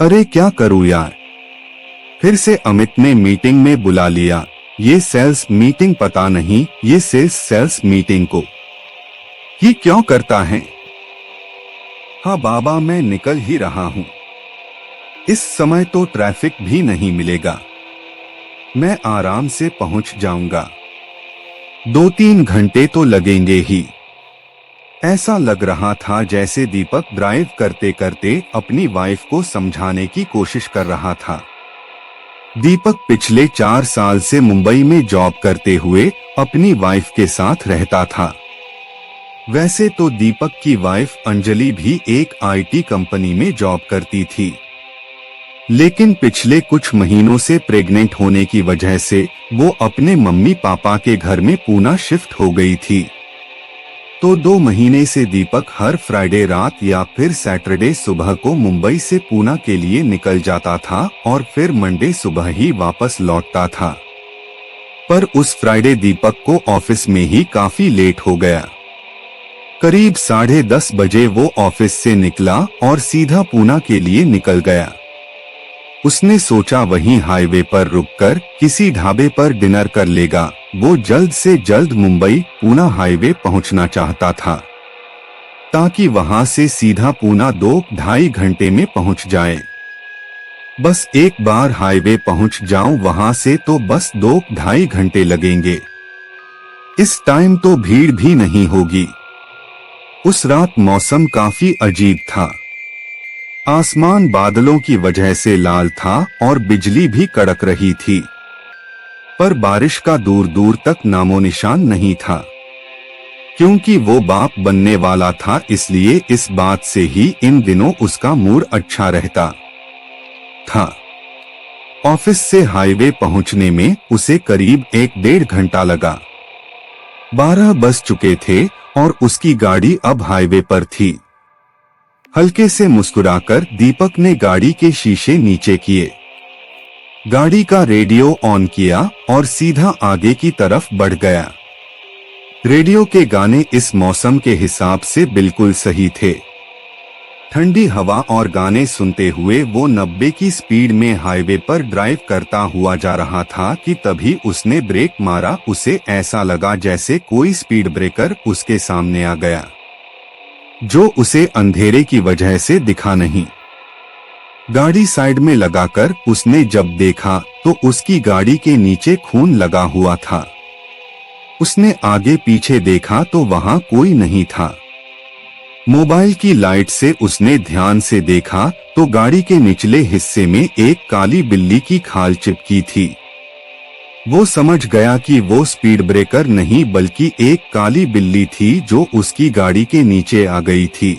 अरे क्या करूं यार। फिर से अमित ने मीटिंग में बुला लिया। ये सेल्स मीटिंग पता नहीं ये सेल्स मीटिंग को ये क्यों करता है। हाँ बाबा मैं निकल ही रहा हूँ। इस समय तो ट्रैफिक भी नहीं मिलेगा। मैं आराम से पहुंच जाऊंगा। 2-3 घंटे तो लगेंगे ही। ऐसा लग रहा था जैसे दीपक ड्राइव करते करते अपनी वाइफ को समझाने की कोशिश कर रहा था। दीपक पिछले 4 साल से मुंबई में जॉब करते हुए अपनी वाइफ के साथ रहता था। वैसे तो दीपक की वाइफ अंजलि भी एक आईटी कंपनी में जॉब करती थी, लेकिन पिछले कुछ महीनों से प्रेग्नेंट होने की वजह से वो अपने मम्मी पापा के घर में पूना शिफ्ट हो गई थी। तो 2 महीने से दीपक हर फ्राइडे रात या फिर सैटरडे सुबह को मुंबई से पूना के लिए निकल जाता था और फिर मंडे सुबह ही वापस लौटता था। पर उस फ्राइडे दीपक को ऑफिस में ही काफी लेट हो गया। करीब 10:30 बजे वो ऑफिस से निकला और सीधा पूना के लिए निकल गया। उसने सोचा वहीं हाईवे पर रुककर किसी ढाबे पर डिनर कर लेगा। वो जल्द से जल्द मुंबई पूना हाईवे पहुंचना चाहता था, ताकि वहां से सीधा पूना 2-2.5 घंटे में पहुंच जाए। बस एक बार हाईवे पहुंच जाऊं वहां से तो बस 2-2.5 घंटे लगेंगे। इस टाइम तो भीड़ भी नहीं होगी। उस रात मौसम काफी अजीब था। आसमान बादलों की वजह से लाल था और बिजली भी कड़क रही थी, पर बारिश का दूर दूर तक नामो निशान नहीं था। क्योंकि वो बाप बनने वाला था, इसलिए इस बात से ही इन दिनों उसका मूड अच्छा रहता था। ऑफिस से हाईवे पहुंचने में उसे करीब 1-1.5 घंटा लगा। 12 बज चुके थे और उसकी गाड़ी अब हाईवे पर थी। हल्के से मुस्कुराकर दीपक ने गाड़ी के शीशे नीचे किए, गाड़ी का रेडियो ऑन किया और सीधा आगे की तरफ बढ़ गया। रेडियो के गाने इस मौसम के हिसाब से बिल्कुल सही थे। ठंडी हवा और गाने सुनते हुए वो 90 की स्पीड में हाईवे पर ड्राइव करता हुआ जा रहा था कि तभी उसने ब्रेक मारा। उसे ऐसा लगा जैसे कोई स्पीड ब्रेकर उसके सामने आ गया, जो उसे अंधेरे की वजह से दिखा नहीं। गाड़ी साइड में लगाकर उसने जब देखा तो उसकी गाड़ी के नीचे खून लगा हुआ था। उसने आगे पीछे देखा तो वहां कोई नहीं था। मोबाइल की लाइट से उसने ध्यान से देखा तो गाड़ी के निचले हिस्से में एक काली बिल्ली की खाल चिपकी थी। वो समझ गया कि वो स्पीड ब्रेकर नहीं बल्कि एक काली बिल्ली थी जो उसकी गाड़ी के नीचे आ गई थी।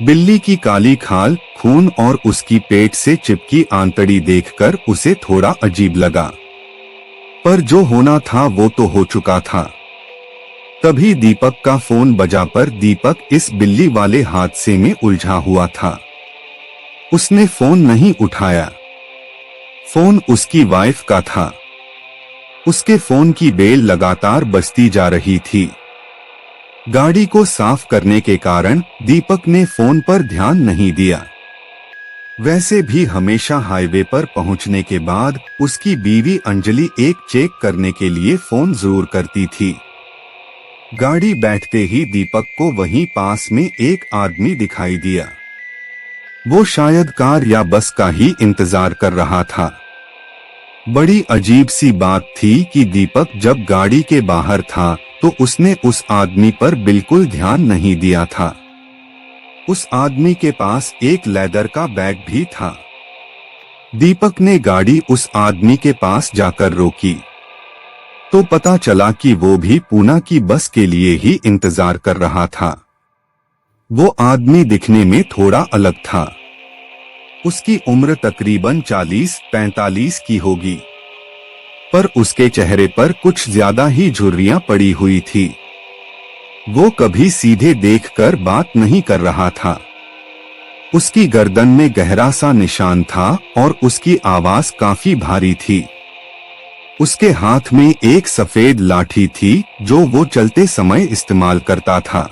बिल्ली की काली खाल, खून और उसकी पेट से चिपकी आंतड़ी देखकर उसे थोड़ा अजीब लगा, पर जो होना था वो तो हो चुका था। तभी दीपक का फोन बजा, पर दीपक इस बिल्ली वाले हादसे में उलझा हुआ था। उसने फोन नहीं उठाया। फोन उसकी वाइफ का था। उसके फोन की बेल लगातार बजती जा रही थी। गाड़ी को साफ करने के कारण दीपक ने फोन पर ध्यान नहीं दिया। वैसे भी हमेशा हाईवे पर पहुंचने के बाद उसकी बीवी अंजलि एक चेक करने के लिए फोन जरूर करती थी। गाड़ी बैठते ही दीपक को वहीं पास में एक आदमी दिखाई दिया। वो शायद कार या बस का ही इंतजार कर रहा था। बड़ी अजीब सी बात थी कि दीपक जब गाड़ी के बाहर था तो उसने उस आदमी पर बिल्कुल ध्यान नहीं दिया था। उस आदमी के पास एक लेदर का बैग भी था। दीपक ने गाड़ी उस आदमी के पास जाकर रोकी तो पता चला कि वो भी पूना की बस के लिए ही इंतजार कर रहा था। वो आदमी दिखने में थोड़ा अलग था। उसकी उम्र तकरीबन 40-45 की होगी, पर उसके चेहरे पर कुछ ज्यादा ही झुर्रियां पड़ी हुई थी। वो कभी सीधे देखकर बात नहीं कर रहा था। उसकी गर्दन में गहरा सा निशान था और उसकी आवाज काफी भारी थी। उसके हाथ में एक सफेद लाठी थी जो वो चलते समय इस्तेमाल करता था।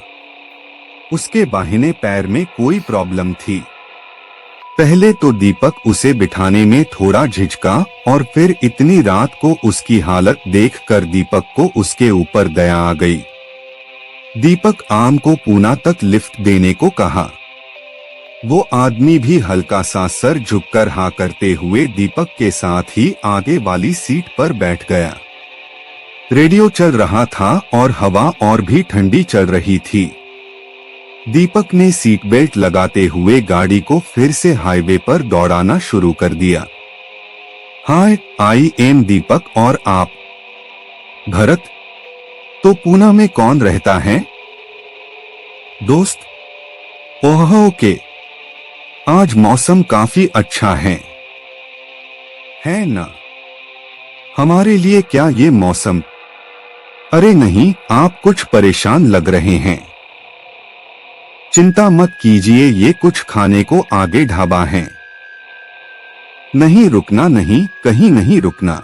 उसके बाहिने पैर में कोई प्रॉब्लम थी। पहले तो दीपक उसे बिठाने में थोड़ा झिझका और फिर इतनी रात को उसकी हालत देखकर दीपक को उसके ऊपर दया आ गई। दीपक आम को पूना तक लिफ्ट देने को कहा। वो आदमी भी हल्का सा सर झुककर हाँ करते हुए दीपक के साथ ही आगे वाली सीट पर बैठ गया। रेडियो चल रहा था और हवा और भी ठंडी चल रही थी। दीपक ने सीट बेल्ट लगाते हुए गाड़ी को फिर से हाईवे पर दौड़ाना शुरू कर दिया। हाय, आई एम दीपक और आप? भरत। तो पूना में कौन रहता है? दोस्त। ओह ओके, आज मौसम काफी अच्छा है ना? हमारे लिए क्या ये मौसम? अरे नहीं, आप कुछ परेशान लग रहे हैं। चिंता मत कीजिए, ये कुछ खाने को आगे ढाबा है। नहीं रुकना, नहीं, कहीं नहीं रुकना।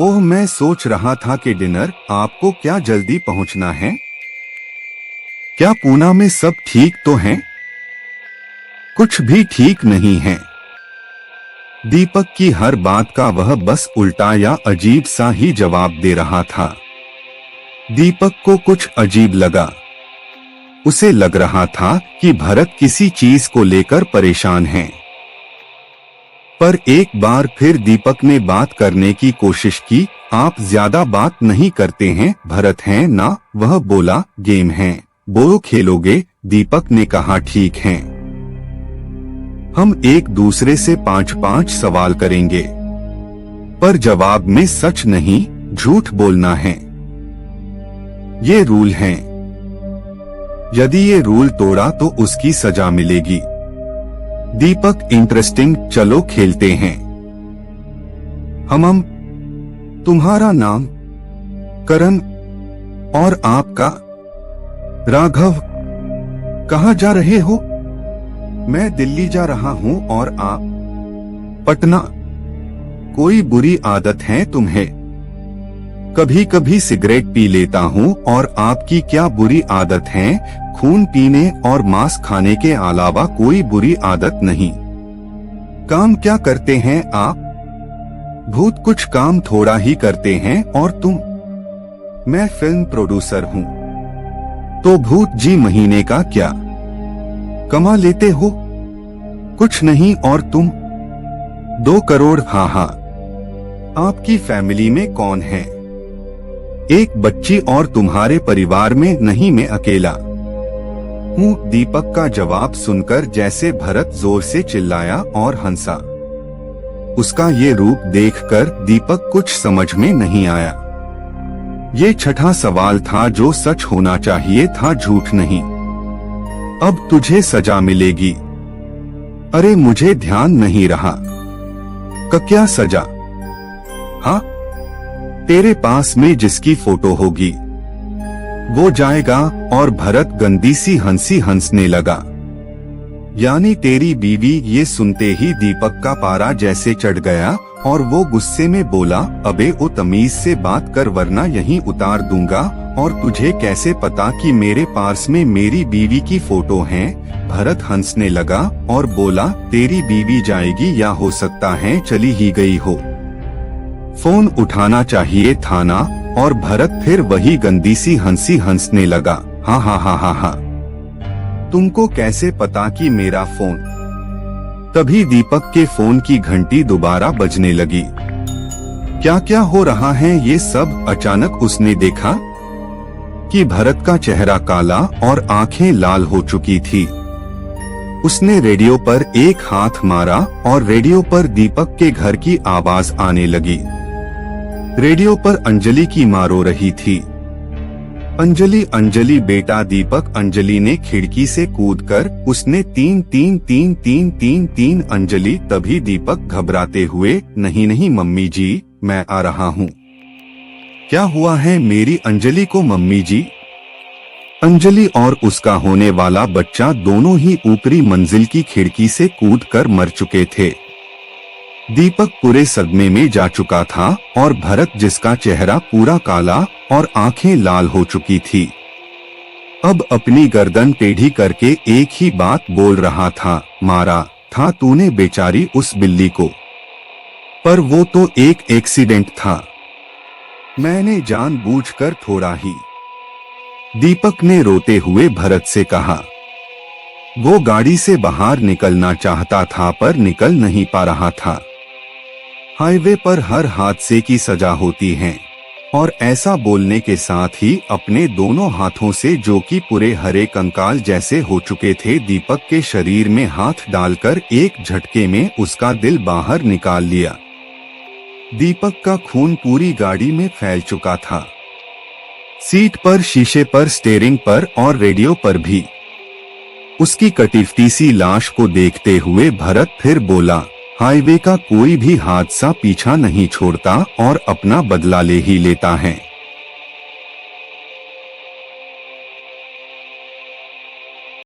ओह, मैं सोच रहा था कि डिनर, आपको क्या जल्दी पहुंचना है? क्या पूना में सब ठीक तो है? कुछ भी ठीक नहीं है। दीपक की हर बात का वह बस उल्टा या अजीब सा ही जवाब दे रहा था। दीपक को कुछ अजीब लगा। उसे लग रहा था कि भरत किसी चीज को लेकर परेशान है। पर एक बार फिर दीपक ने बात करने की कोशिश की। आप ज्यादा बात नहीं करते हैं भरत, हैं ना? वह बोला। गेम है, वो खेलोगे? दीपक ने कहा ठीक है। हम एक दूसरे से 5-5 सवाल करेंगे, पर जवाब में सच नहीं झूठ बोलना है। ये रूल हैं। यदि ये रूल तोड़ा तो उसकी सजा मिलेगी। दीपक इंटरेस्टिंग, चलो खेलते हैं। हम तुम्हारा नाम? करण। और आपका? राघव। कहाँ जा रहे हो? मैं दिल्ली जा रहा हूँ। और आप? पटना। कोई बुरी आदत है तुम्हें? कभी कभी सिगरेट पी लेता हूँ। और आपकी क्या बुरी आदत है? खून पीने और मांस खाने के अलावा कोई बुरी आदत नहीं। काम क्या करते हैं आप? भूत कुछ काम थोड़ा ही करते हैं। और तुम? मैं फिल्म प्रोड्यूसर हूँ। तो भूत जी महीने का क्या कमा लेते हो? कुछ नहीं। और तुम? 2 करोड़। हाँ हाँ। आपकी फैमिली में कौन है? एक बच्ची। और तुम्हारे परिवार में? नहीं, मैं अकेला हूँ। दीपक का जवाब सुनकर जैसे भरत जोर से चिल्लाया और हंसा। उसका ये रूप देखकर दीपक कुछ समझ में नहीं आया। ये छठा सवाल था जो सच होना चाहिए था, झूठ नहीं। अब तुझे सजा मिलेगी। अरे मुझे ध्यान नहीं रहा। क्या सजा? हाँ, तेरे पास में जिसकी फोटो होगी वो जाएगा। और भरत गंदी सी हंसी हंसने लगा। यानी तेरी बीवी? ये सुनते ही दीपक का पारा जैसे चढ़ गया और वो गुस्से में बोला, अबे ओ तमीज से बात कर वरना यहीं उतार दूंगा। और तुझे कैसे पता कि मेरे पास में मेरी बीवी की फोटो है? भरत हंसने लगा और बोला, तेरी बीवी जाएगी या हो सकता है चली ही गई हो। फोन उठाना चाहिए था ना। और भरत फिर वही गंदी सी हंसी हंसने लगा। हाँ हाँ हाँ हाँ हाँ। तुमको कैसे पता कि मेरा फोन? तभी दीपक के फोन की घंटी दोबारा बजने लगी। क्या क्या हो रहा है ये सब? अचानक उसने देखा कि भरत का चेहरा काला और आंखें लाल हो चुकी थी। उसने रेडियो पर एक हाथ मारा और रेडियो पर दीपक के घर की आवाज आने लगी। रेडियो पर अंजलि की माँ रो रही थी। अंजलि अंजलि बेटा। दीपक। अंजलि ने खिड़की से कूदकर उसने 3-3-3-3-3-3 अंजलि। तभी दीपक घबराते हुए, नहीं नहीं मम्मी जी, मैं आ रहा हूँ। क्या हुआ है मेरी अंजलि को मम्मी जी? अंजलि और उसका होने वाला बच्चा दोनों ही ऊपरी मंजिल की खिड़की से कूदकर मर चुके थे। दीपक पूरे सदमे में जा चुका था और भरत, जिसका चेहरा पूरा काला और आंखें लाल हो चुकी थी, अब अपनी गर्दन टेढ़ी करके एक ही बात बोल रहा था, मारा था तूने बेचारी उस बिल्ली को। पर वो तो एक एक्सीडेंट था, मैंने जानबूझकर थोड़ा ही। दीपक ने रोते हुए भरत से कहा। वो गाड़ी से बाहर निकलना चाहता था पर निकल नहीं पा रहा था। हाईवे पर हर हादसे की सजा होती है। और ऐसा बोलने के साथ ही अपने दोनों हाथों से, जो कि पूरे हरे कंकाल जैसे हो चुके थे, दीपक के शरीर में हाथ डालकर एक झटके में उसका दिल बाहर निकाल लिया। दीपक का खून पूरी गाड़ी में फैल चुका था, सीट पर, शीशे पर, स्टीयरिंग पर और रेडियो पर भी। उसकी कटीफती सी लाश को देखते हुए भरत फिर बोला, हाईवे का कोई भी हादसा पीछा नहीं छोड़ता और अपना बदला ले ही लेता है।